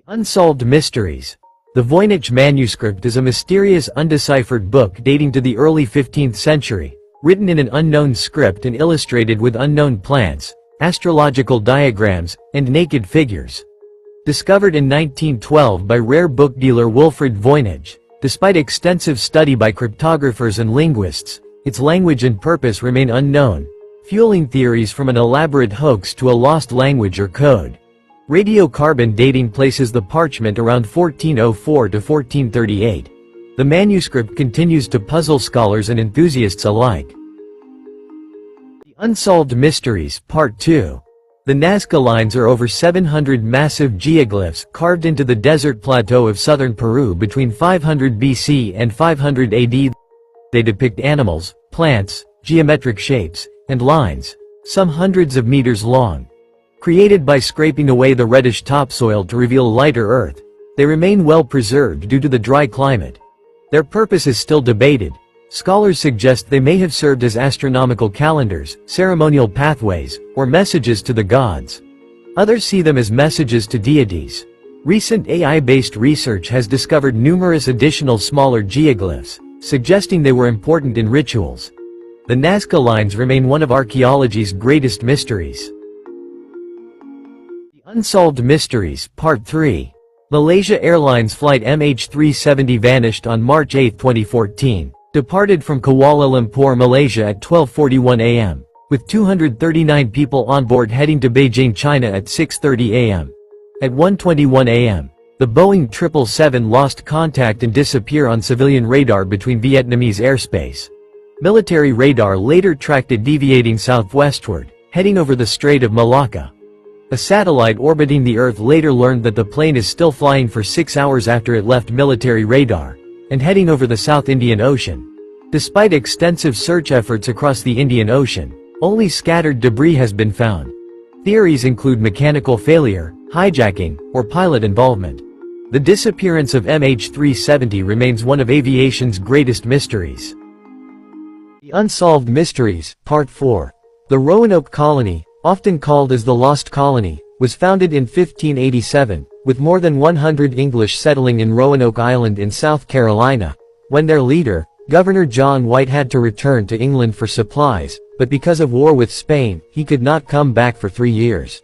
Unsolved Mysteries. The Voynich manuscript is a mysterious undeciphered book dating to the early 15th century, written in an unknown script and illustrated with unknown plants, astrological diagrams, and naked figures. Discovered in 1912 by rare book dealer Wilfrid Voynich, despite extensive study by cryptographers and linguists, its language and purpose remain unknown, fueling theories from an elaborate hoax to a lost language or code. Radiocarbon dating places the parchment around 1404 to 1438. The manuscript continues to puzzle scholars and enthusiasts alike. The Unsolved Mysteries, Part 2. The Nazca lines are over 700 massive geoglyphs carved into the desert plateau of southern Peru between 500 BC and 500 AD. They depict animals, plants, geometric shapes, and lines, some hundreds of meters long. Created by scraping away the reddish topsoil to reveal lighter earth, they remain well preserved due to the dry climate. Their purpose is still debated. Scholars suggest they may have served as astronomical calendars, ceremonial pathways, or messages to the gods. Others see them as messages to deities. Recent AI-based research has discovered numerous additional smaller geoglyphs, suggesting they were important in rituals. The Nazca lines remain one of archaeology's greatest mysteries. Unsolved Mysteries, Part 3. Malaysia Airlines Flight MH370 vanished on March 8, 2014, departed from Kuala Lumpur, Malaysia at 12:41 a.m., with 239 people on board heading to Beijing, China at 6:30 a.m. At 1:21 a.m., the Boeing 777 lost contact and disappeared on civilian radar between Vietnamese airspace. Military radar later tracked it deviating southwestward, heading over the Strait of Malacca. A satellite orbiting the Earth later learned that the plane is still flying for 6 hours after it left military radar, and heading over the South Indian Ocean. Despite extensive search efforts across the Indian Ocean, only scattered debris has been found. Theories include mechanical failure, hijacking, or pilot involvement. The disappearance of MH370 remains one of aviation's greatest mysteries. The Unsolved Mysteries, Part 4. The Roanoke Colony, often called as the Lost Colony, was founded in 1587, with more than 100 English settling in Roanoke Island in South Carolina, when their leader, Governor John White, had to return to England for supplies, but because of war with Spain, he could not come back for 3 years.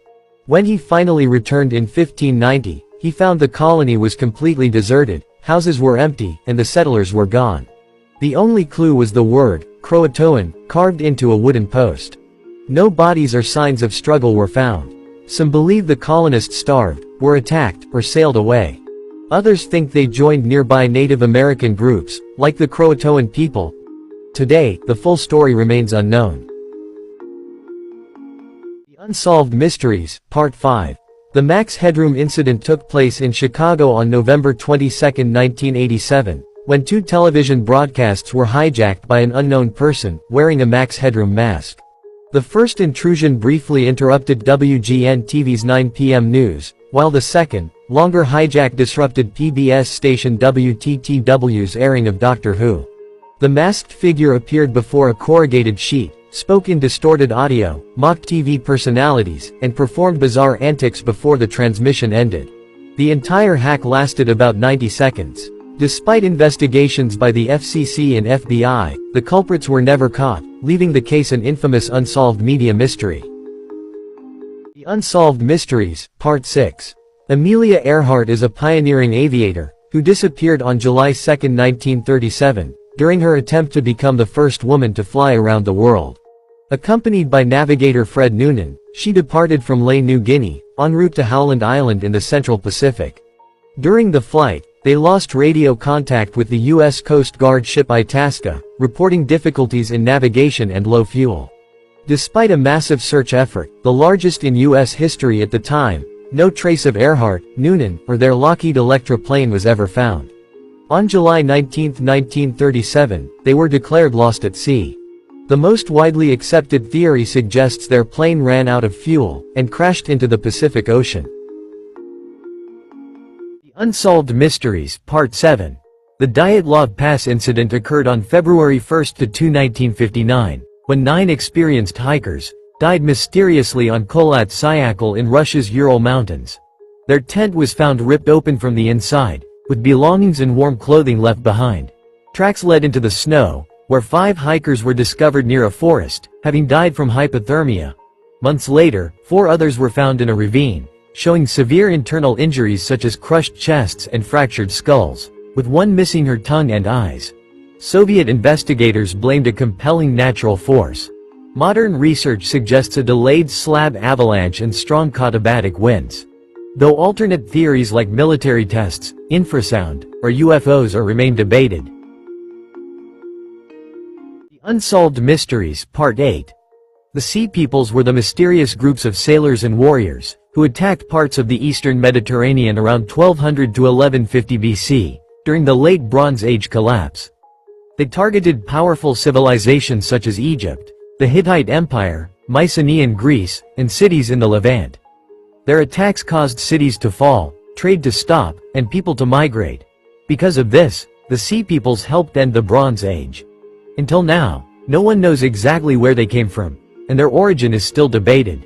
When he finally returned in 1590, he found the colony was completely deserted, houses were empty, and the settlers were gone. The only clue was the word, Croatoan, carved into a wooden post. No bodies or signs of struggle were found. Some believe the colonists starved, were attacked, or sailed away. Others think they joined nearby Native American groups, like the Croatoan people. Today, the full story remains unknown. The Unsolved Mysteries, Part 5. The Max Headroom incident took place in Chicago on November 22, 1987, when 2 television broadcasts were hijacked by an unknown person, wearing a Max Headroom mask. The first intrusion briefly interrupted WGN-TV's 9 p.m. news, while the second, longer hijack disrupted PBS station WTTW's airing of Doctor Who. The masked figure appeared before a corrugated sheet, spoke in distorted audio, mocked TV personalities, and performed bizarre antics before the transmission ended. The entire hack lasted about 90 seconds. Despite investigations by the FCC and FBI, the culprits were never caught, leaving the case an infamous unsolved media mystery. The Unsolved Mysteries, Part 6. Amelia Earhart is a pioneering aviator, who disappeared on July 2, 1937, during her attempt to become the first woman to fly around the world. Accompanied by navigator Fred Noonan, she departed from Lae, New Guinea, en route to Howland Island in the Central Pacific. During the flight, they lost radio contact with the U.S. Coast Guard ship Itasca, reporting difficulties in navigation and low fuel. Despite a massive search effort, the largest in U.S. history at the time, no trace of Earhart, Noonan, or their Lockheed Electra plane was ever found. On July 19, 1937, they were declared lost at sea. The most widely accepted theory suggests their plane ran out of fuel and crashed into the Pacific Ocean. Unsolved Mysteries, Part 7. The Dyatlov Pass incident occurred on February 1 to 2, 1959, when 9 experienced hikers died mysteriously on Kholat Syakhl in Russia's Ural Mountains. Their tent was found ripped open from the inside, with belongings and warm clothing left behind. Tracks led into the snow, where 5 hikers were discovered near a forest, having died from hypothermia. Months later, 4 others were found in a ravine, showing severe internal injuries such as crushed chests and fractured skulls, with one missing her tongue and eyes. Soviet investigators blamed a compelling natural force. Modern research suggests a delayed slab avalanche and strong katabatic winds. Though alternate theories like military tests, infrasound, or UFOs remain debated. The Unsolved Mysteries, Part 8. The Sea Peoples were the mysterious groups of sailors and warriors, who attacked parts of the eastern Mediterranean around 1200 to 1150 BC, during the Late Bronze Age collapse. They targeted powerful civilizations such as Egypt, the Hittite Empire, Mycenaean Greece, and cities in the Levant. Their attacks caused cities to fall, trade to stop, and people to migrate. Because of this, the Sea Peoples helped end the Bronze Age. Until now, no one knows exactly where they came from, and their origin is still debated.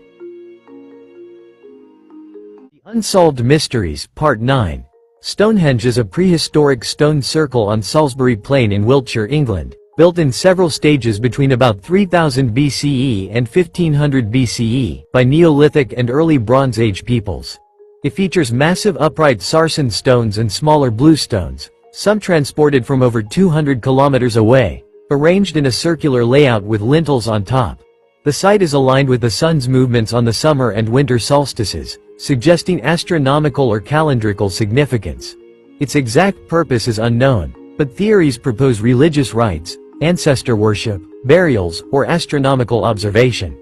The Unsolved Mysteries, Part 9. Stonehenge is a prehistoric stone circle on Salisbury Plain in Wiltshire, England, built in several stages between about 3000 BCE and 1500 BCE by Neolithic and early Bronze Age peoples. It features massive upright sarsen stones and smaller bluestones, some transported from over 200 kilometers away, arranged in a circular layout with lintels on top. The site is aligned with the sun's movements on the summer and winter solstices, suggesting astronomical or calendrical significance. Its exact purpose is unknown, but theories propose religious rites, ancestor worship, burials, or astronomical observation.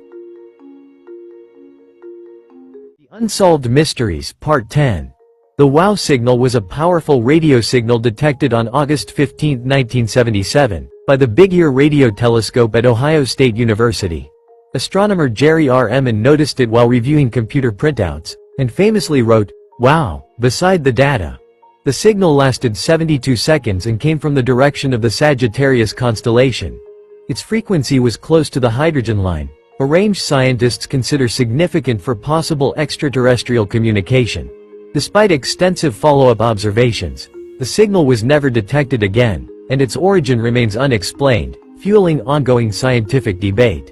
The Unsolved Mysteries, Part 10. The WOW signal was a powerful radio signal detected on August 15, 1977, by the Big Ear radio telescope at Ohio State University. Astronomer Jerry R. Emmon noticed it while reviewing computer printouts, and famously wrote, "Wow," beside the data. The signal lasted 72 seconds and came from the direction of the Sagittarius constellation. Its frequency was close to the hydrogen line, a range scientists consider significant for possible extraterrestrial communication. Despite extensive follow-up observations, the signal was never detected again, and its origin remains unexplained, fueling ongoing scientific debate.